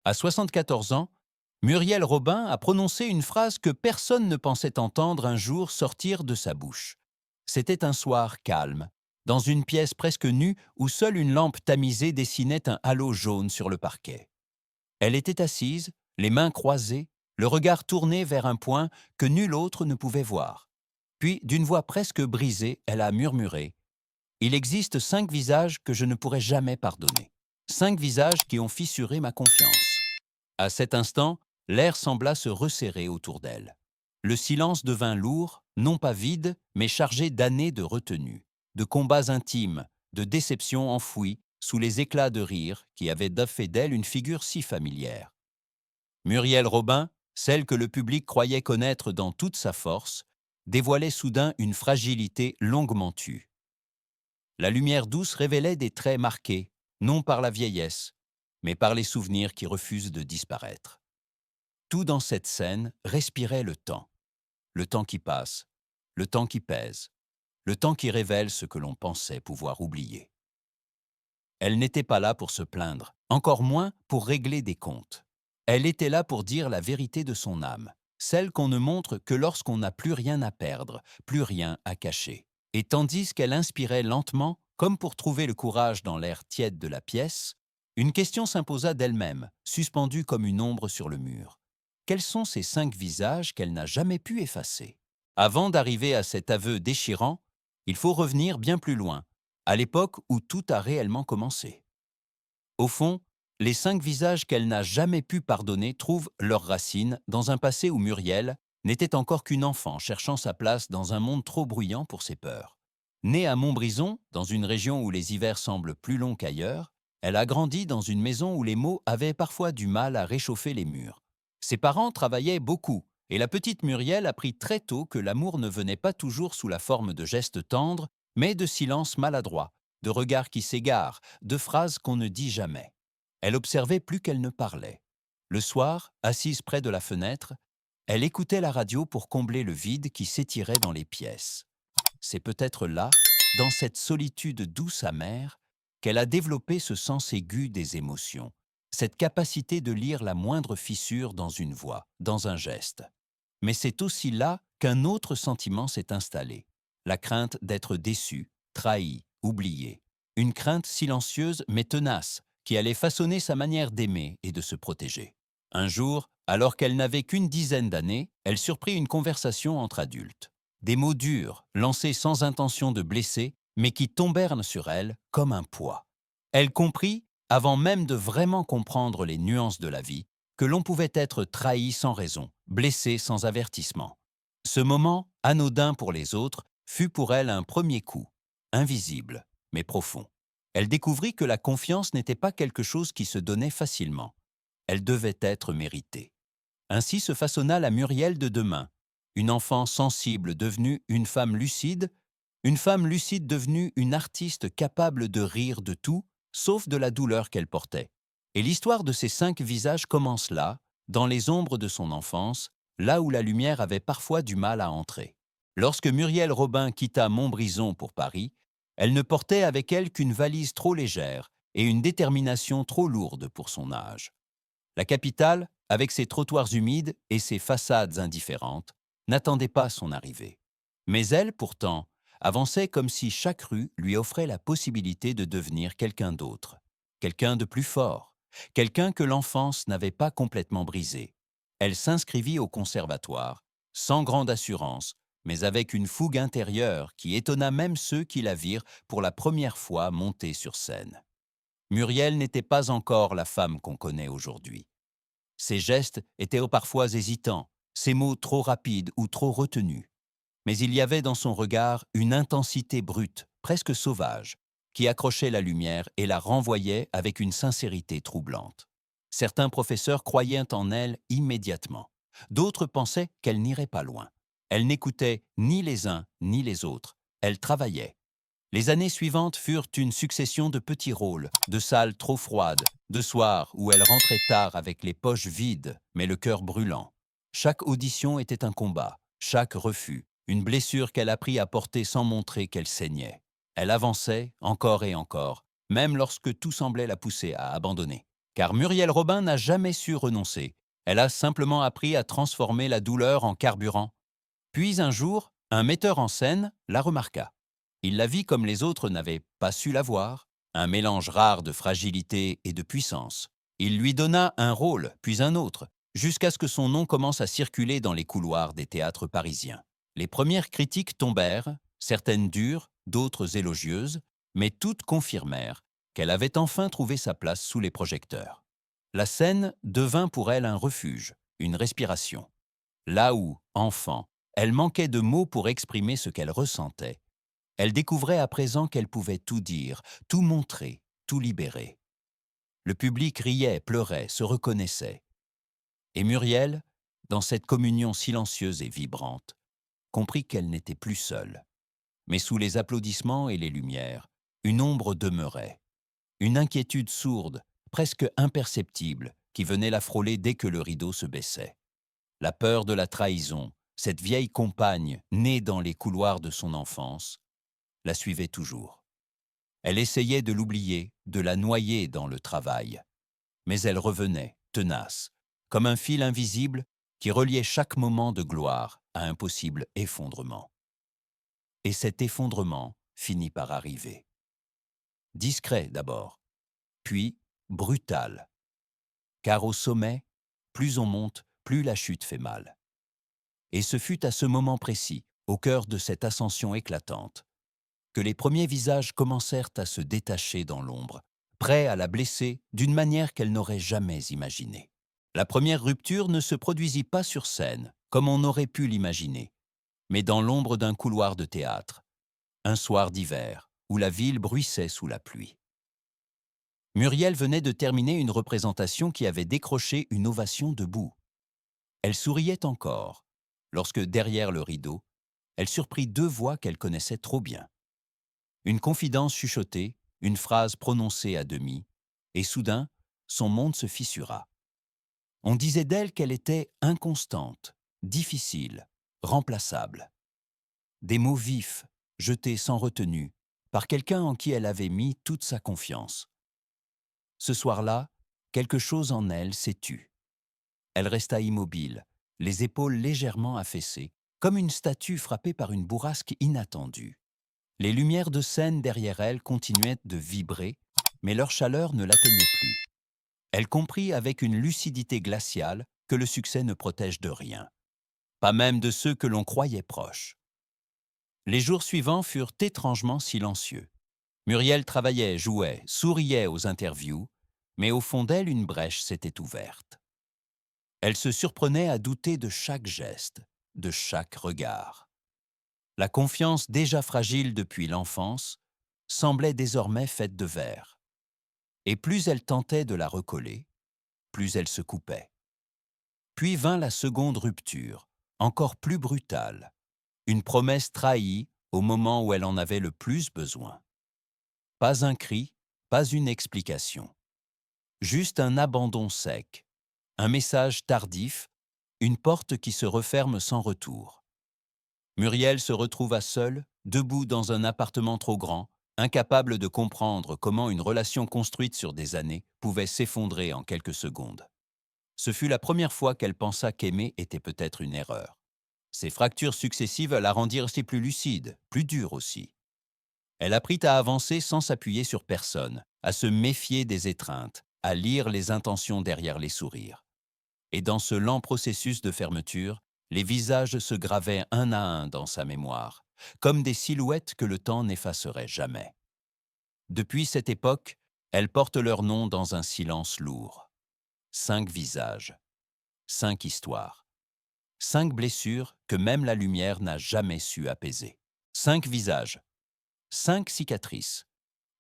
À 74 ans, Muriel Robin a prononcé une phrase que personne ne pensait entendre un jour sortir de sa bouche. C'était un soir calme, dans une pièce presque nue où seule une lampe tamisée dessinait un halo jaune sur le parquet. Elle était assise, les mains croisées, le regard tourné vers un point que nul autre ne pouvait voir. Puis, d'une voix presque brisée, elle a murmuré : « Il existe 5 visages que je ne pourrai jamais pardonner. 5 visages qui ont fissuré ma confiance. » À cet instant, l'air sembla se resserrer autour d'elle. Le silence devint lourd, non pas vide, mais chargé d'années de retenue, de combats intimes, de déceptions enfouies sous les éclats de rire qui avaient fait d'elle une figure si familière. Muriel Robin, celle que le public croyait connaître dans toute sa force, dévoilait soudain une fragilité longuement tue. La lumière douce révélait des traits marqués, non par la vieillesse, mais par les souvenirs qui refusent de disparaître. Tout dans cette scène respirait le temps qui passe, le temps qui pèse, le temps qui révèle ce que l'on pensait pouvoir oublier. Elle n'était pas là pour se plaindre, encore moins pour régler des comptes. Elle était là pour dire la vérité de son âme, celle qu'on ne montre que lorsqu'on n'a plus rien à perdre, plus rien à cacher. Et tandis qu'elle inspirait lentement, comme pour trouver le courage dans l'air tiède de la pièce, une question s'imposa d'elle-même, suspendue comme une ombre sur le mur. Quels sont ces 5 visages qu'elle n'a jamais pu effacer? Avant d'arriver à cet aveu déchirant, il faut revenir bien plus loin, à l'époque où tout a réellement commencé. Au fond, les 5 visages qu'elle n'a jamais pu pardonner trouvent leurs racines dans un passé où Muriel n'était encore qu'une enfant cherchant sa place dans un monde trop bruyant pour ses peurs. Née à Montbrison, dans une région où les hivers semblent plus longs qu'ailleurs, elle a grandi dans une maison où les mots avaient parfois du mal à réchauffer les murs. Ses parents travaillaient beaucoup, et la petite Muriel apprit très tôt que l'amour ne venait pas toujours sous la forme de gestes tendres, mais de silences maladroits, de regards qui s'égarent, de phrases qu'on ne dit jamais. Elle observait plus qu'elle ne parlait. Le soir, assise près de la fenêtre, elle écoutait la radio pour combler le vide qui s'étirait dans les pièces. C'est peut-être là, dans cette solitude douce amère, qu'elle a développé ce sens aigu des émotions, cette capacité de lire la moindre fissure dans une voix, dans un geste. Mais c'est aussi là qu'un autre sentiment s'est installé, la crainte d'être déçue, trahie, oubliée. Une crainte silencieuse mais tenace qui allait façonner sa manière d'aimer et de se protéger. Un jour, alors qu'elle n'avait qu'une dizaine d'années, elle surprit une conversation entre adultes. Des mots durs, lancés sans intention de blesser, mais qui tombèrent sur elle comme un poids. Elle comprit, avant même de vraiment comprendre les nuances de la vie, que l'on pouvait être trahi sans raison, blessé sans avertissement. Ce moment, anodin pour les autres, fut pour elle un premier coup, invisible, mais profond. Elle découvrit que la confiance n'était pas quelque chose qui se donnait facilement. Elle devait être méritée. Ainsi se façonna la Muriel de demain, une enfant sensible devenue une femme lucide devenue une artiste capable de rire de tout, sauf de la douleur qu'elle portait. Et l'histoire de ces 5 visages commence là, dans les ombres de son enfance, là où la lumière avait parfois du mal à entrer. Lorsque Muriel Robin quitta Montbrison pour Paris, elle ne portait avec elle qu'une valise trop légère et une détermination trop lourde pour son âge. La capitale, avec ses trottoirs humides et ses façades indifférentes, n'attendait pas son arrivée. Mais elle, pourtant, avançait comme si chaque rue lui offrait la possibilité de devenir quelqu'un d'autre, quelqu'un de plus fort, quelqu'un que l'enfance n'avait pas complètement brisé. Elle s'inscrivit au conservatoire, sans grande assurance, mais avec une fougue intérieure qui étonna même ceux qui la virent pour la première fois monter sur scène. Muriel n'était pas encore la femme qu'on connaît aujourd'hui. Ses gestes étaient parfois hésitants, ses mots trop rapides ou trop retenus. Mais il y avait dans son regard une intensité brute, presque sauvage, qui accrochait la lumière et la renvoyait avec une sincérité troublante. Certains professeurs croyaient en elle immédiatement. D'autres pensaient qu'elle n'irait pas loin. Elle n'écoutait ni les uns ni les autres. Elle travaillait. Les années suivantes furent une succession de petits rôles, de salles trop froides, de soirs où elle rentrait tard avec les poches vides, mais le cœur brûlant. Chaque audition était un combat, chaque refus, une blessure qu'elle apprit à porter sans montrer qu'elle saignait. Elle avançait encore et encore, même lorsque tout semblait la pousser à abandonner. car Muriel Robin n'a jamais su renoncer. Elle a simplement appris à transformer la douleur en carburant. Puis un jour, un metteur en scène la remarqua. Il la vit comme les autres n'avaient pas su la voir, un mélange rare de fragilité et de puissance. Il lui donna un rôle, puis un autre, jusqu'à ce que son nom commence à circuler dans les couloirs des théâtres parisiens. Les premières critiques tombèrent, certaines dures, d'autres élogieuses, mais toutes confirmèrent qu'elle avait enfin trouvé sa place sous les projecteurs. La scène devint pour elle un refuge, une respiration. Là où, enfant, elle manquait de mots pour exprimer ce qu'elle ressentait, elle découvrait à présent qu'elle pouvait tout dire, tout montrer, tout libérer. Le public riait, pleurait, se reconnaissait. Et Muriel, dans cette communion silencieuse et vibrante, comprit qu'elle n'était plus seule. Mais sous les applaudissements et les lumières, une ombre demeurait, une inquiétude sourde, presque imperceptible, qui venait la frôler dès que le rideau se baissait. La peur de la trahison, cette vieille compagne née dans les couloirs de son enfance, la suivait toujours. Elle essayait de l'oublier, de la noyer dans le travail. Mais elle revenait, tenace, comme un fil invisible qui reliait chaque moment de gloire à un possible effondrement. Et cet effondrement finit par arriver. Discret d'abord, puis brutal. Car au sommet, plus on monte, plus la chute fait mal. Et ce fut à ce moment précis, au cœur de cette ascension éclatante, que les premiers visages commencèrent à se détacher dans l'ombre, prêts à la blesser d'une manière qu'elle n'aurait jamais imaginée. La première rupture ne se produisit pas sur scène, comme on aurait pu l'imaginer, mais dans l'ombre d'un couloir de théâtre, un soir d'hiver, où la ville bruissait sous la pluie. Muriel venait de terminer une représentation qui avait décroché une ovation debout. Elle souriait encore, lorsque, derrière le rideau, elle surprit deux voix qu'elle connaissait trop bien. Une confidence chuchotée, une phrase prononcée à demi, et soudain, son monde se fissura. On disait d'elle qu'elle était inconstante, difficile, remplaçable. Des mots vifs, jetés sans retenue, par quelqu'un en qui elle avait mis toute sa confiance. Ce soir-là, quelque chose en elle s'est tu. Elle resta immobile, les épaules légèrement affaissées, comme une statue frappée par une bourrasque inattendue. Les lumières de scène derrière elle continuaient de vibrer, mais leur chaleur ne l'atteignait plus. Elle comprit avec une lucidité glaciale que le succès ne protège de rien, pas même de ceux que l'on croyait proches. Les jours suivants furent étrangement silencieux. Muriel travaillait, jouait, souriait aux interviews, mais au fond d'elle, une brèche s'était ouverte. Elle se surprenait à douter de chaque geste, de chaque regard. La confiance déjà fragile depuis l'enfance semblait désormais faite de verre. Et plus elle tentait de la recoller, plus elle se coupait. Puis vint la seconde rupture, encore plus brutale, une promesse trahie au moment où elle en avait le plus besoin. Pas un cri, pas une explication. Juste un abandon sec, un message tardif, une porte qui se referme sans retour. Muriel se retrouva seule, debout dans un appartement trop grand, incapable de comprendre comment une relation construite sur des années pouvait s'effondrer en quelques secondes. Ce fut la première fois qu'elle pensa qu'aimer était peut-être une erreur. Ces fractures successives la rendirent aussi plus lucide, plus dure aussi. Elle apprit à avancer sans s'appuyer sur personne, à se méfier des étreintes, à lire les intentions derrière les sourires. Et dans ce lent processus de fermeture, les visages se gravaient un à un dans sa mémoire, comme des silhouettes que le temps n'effacerait jamais. Depuis cette époque, elles portent leur nom dans un silence lourd. 5 visages, 5 histoires, 5 blessures que même la lumière n'a jamais su apaiser. 5 visages, 5 cicatrices,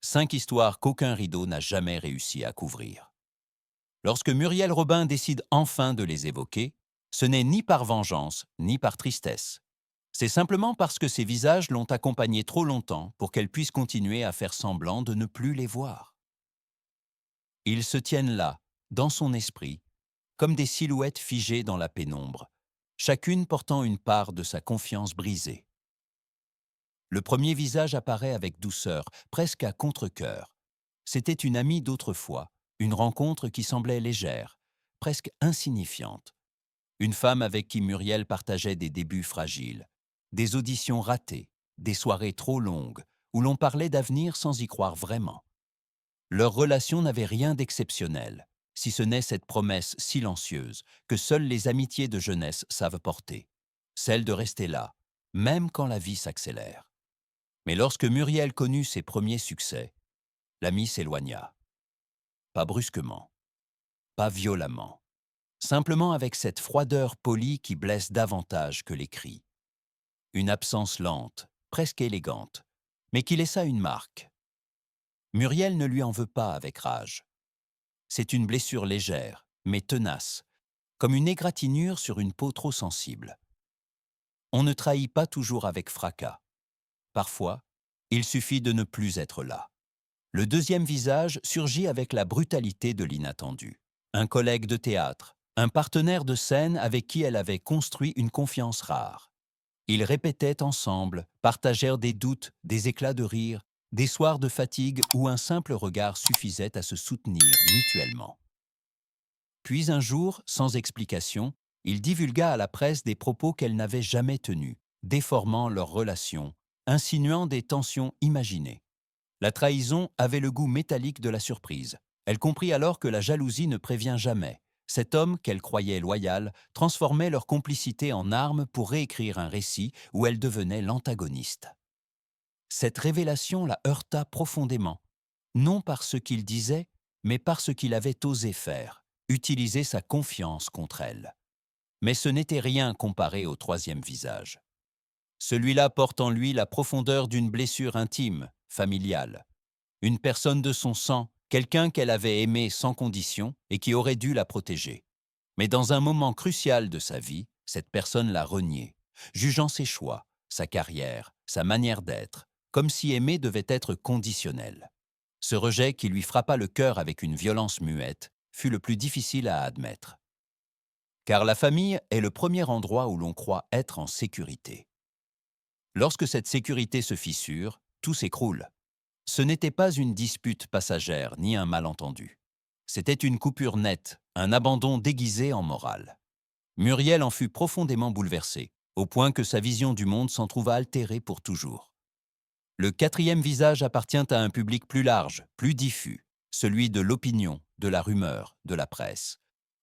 5 histoires qu'aucun rideau n'a jamais réussi à couvrir. Lorsque Muriel Robin décide enfin de les évoquer, ce n'est ni par vengeance, ni par tristesse. C'est simplement parce que ces visages l'ont accompagnée trop longtemps pour qu'elle puisse continuer à faire semblant de ne plus les voir. Ils se tiennent là, dans son esprit, comme des silhouettes figées dans la pénombre, chacune portant une part de sa confiance brisée. Le premier visage apparaît avec douceur, presque à contre-cœur. C'était une amie d'autrefois, une rencontre qui semblait légère, presque insignifiante. Une femme avec qui Muriel partageait des débuts fragiles, des auditions ratées, des soirées trop longues, où l'on parlait d'avenir sans y croire vraiment. Leur relation n'avait rien d'exceptionnel, si ce n'est cette promesse silencieuse que seules les amitiés de jeunesse savent porter, celle de rester là, même quand la vie s'accélère. Mais lorsque Muriel connut ses premiers succès, l'ami s'éloigna. Pas brusquement, pas violemment, simplement avec cette froideur polie qui blesse davantage que les cris. Une absence lente, presque élégante, mais qui laissa une marque. Muriel ne lui en veut pas avec rage. C'est une blessure légère, mais tenace, comme une égratignure sur une peau trop sensible. On ne trahit pas toujours avec fracas. Parfois, il suffit de ne plus être là. Le deuxième visage surgit avec la brutalité de l'inattendu. Un collègue de théâtre, un partenaire de scène avec qui elle avait construit une confiance rare. Ils répétaient ensemble, partagèrent des doutes, des éclats de rire, des soirs de fatigue où un simple regard suffisait à se soutenir mutuellement. Puis un jour, sans explication, il divulgua à la presse des propos qu'elle n'avait jamais tenus, déformant leur relation, insinuant des tensions imaginées. La trahison avait le goût métallique de la surprise. Elle comprit alors que la jalousie ne prévient jamais. Cet homme, qu'elle croyait loyal, transformait leur complicité en arme pour réécrire un récit où elle devenait l'antagoniste. Cette révélation la heurta profondément, non par ce qu'il disait, mais par ce qu'il avait osé faire, utiliser sa confiance contre elle. Mais ce n'était rien comparé au troisième visage. Celui-là porte en lui la profondeur d'une blessure intime, familiale. Une personne de son sang, quelqu'un qu'elle avait aimé sans condition et qui aurait dû la protéger. Mais dans un moment crucial de sa vie, cette personne l'a renié, jugeant ses choix, sa carrière, sa manière d'être, comme si aimer devait être conditionnel. Ce rejet qui lui frappa le cœur avec une violence muette fut le plus difficile à admettre. Car la famille est le premier endroit où l'on croit être en sécurité. Lorsque cette sécurité se fissure, tout s'écroule. Ce n'était pas une dispute passagère ni un malentendu. C'était une coupure nette, un abandon déguisé en morale. Muriel en fut profondément bouleversée, au point que sa vision du monde s'en trouva altérée pour toujours. Le quatrième visage appartient à un public plus large, plus diffus, celui de l'opinion, de la rumeur, de la presse.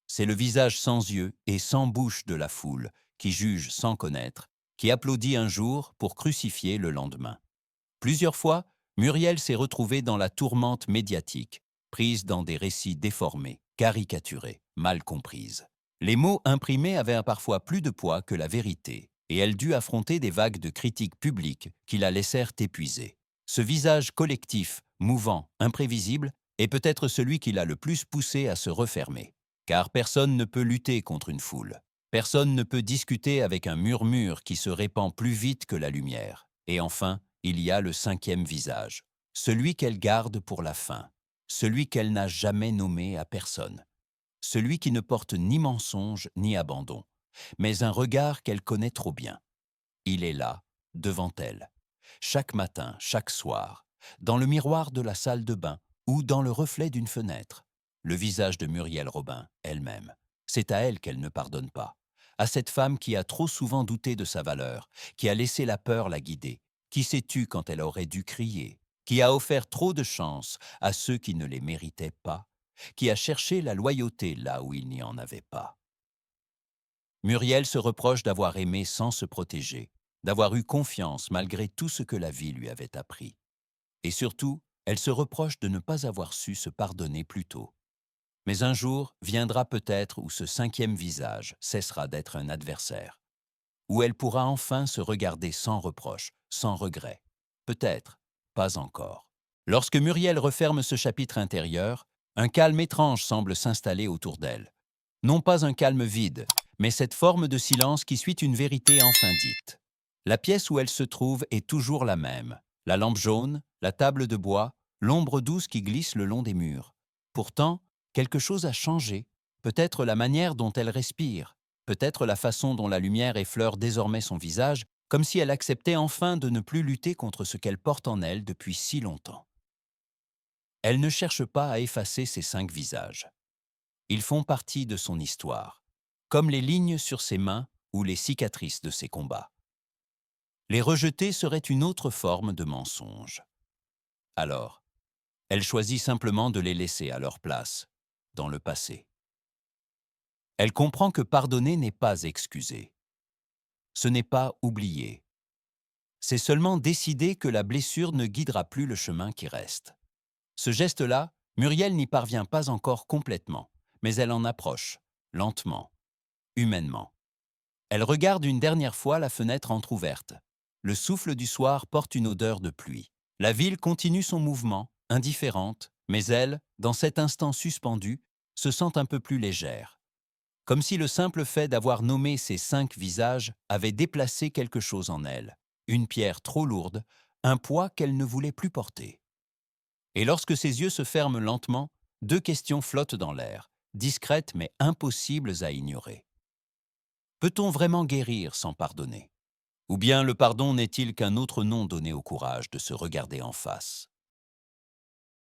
C'est le visage sans yeux et sans bouche de la foule, qui juge sans connaître, qui applaudit un jour pour crucifier le lendemain. Plusieurs fois, Muriel s'est retrouvée dans la tourmente médiatique, prise dans des récits déformés, caricaturés, mal comprises. Les mots imprimés avaient parfois plus de poids que la vérité, et elle dut affronter des vagues de critiques publiques qui la laissèrent épuisée. Ce visage collectif, mouvant, imprévisible, est peut-être celui qui l'a le plus poussée à se refermer. Car personne ne peut lutter contre une foule. Personne ne peut discuter avec un murmure qui se répand plus vite que la lumière. Et enfin, il y a le cinquième visage, celui qu'elle garde pour la fin, celui qu'elle n'a jamais nommé à personne, celui qui ne porte ni mensonge ni abandon, mais un regard qu'elle connaît trop bien. Il est là, devant elle, chaque matin, chaque soir, dans le miroir de la salle de bain ou dans le reflet d'une fenêtre. Le visage de Muriel Robin, elle-même. C'est à elle qu'elle ne pardonne pas. À cette femme qui a trop souvent douté de sa valeur, qui a laissé la peur la guider, qui s'est tue quand elle aurait dû crier, qui a offert trop de chances à ceux qui ne les méritaient pas, qui a cherché la loyauté là où il n'y en avait pas. Muriel se reproche d'avoir aimé sans se protéger, d'avoir eu confiance malgré tout ce que la vie lui avait appris. Et surtout, elle se reproche de ne pas avoir su se pardonner plus tôt. Mais un jour viendra peut-être où ce cinquième visage cessera d'être un adversaire, où elle pourra enfin se regarder sans reproche, sans regret. Peut-être, pas encore. Lorsque Muriel referme ce chapitre intérieur, un calme étrange semble s'installer autour d'elle. Non pas un calme vide, mais cette forme de silence qui suit une vérité enfin dite. La pièce où elle se trouve est toujours la même. La lampe jaune, la table de bois, l'ombre douce qui glisse le long des murs. Pourtant, quelque chose a changé. Peut-être la manière dont elle respire, peut-être la façon dont la lumière effleure désormais son visage, comme si elle acceptait enfin de ne plus lutter contre ce qu'elle porte en elle depuis si longtemps. Elle ne cherche pas à effacer ses 5 visages. Ils font partie de son histoire, comme les lignes sur ses mains ou les cicatrices de ses combats. Les rejeter serait une autre forme de mensonge. Alors, elle choisit simplement de les laisser à leur place, dans le passé. Elle comprend que pardonner n'est pas excuser. Ce n'est pas oublier. C'est seulement décider que la blessure ne guidera plus le chemin qui reste. Ce geste-là, Muriel n'y parvient pas encore complètement, mais elle en approche, lentement, humainement. Elle regarde une dernière fois la fenêtre entr'ouverte. Le souffle du soir porte une odeur de pluie. La ville continue son mouvement, indifférente, mais elle, dans cet instant suspendu, se sent un peu plus légère. Comme si le simple fait d'avoir nommé ces 5 visages avait déplacé quelque chose en elle. Une pierre trop lourde, un poids qu'elle ne voulait plus porter. Et lorsque ses yeux se ferment lentement, 2 questions flottent dans l'air, discrètes mais impossibles à ignorer. Peut-on vraiment guérir sans pardonner? Ou bien le pardon n'est-il qu'un autre nom donné au courage de se regarder en face?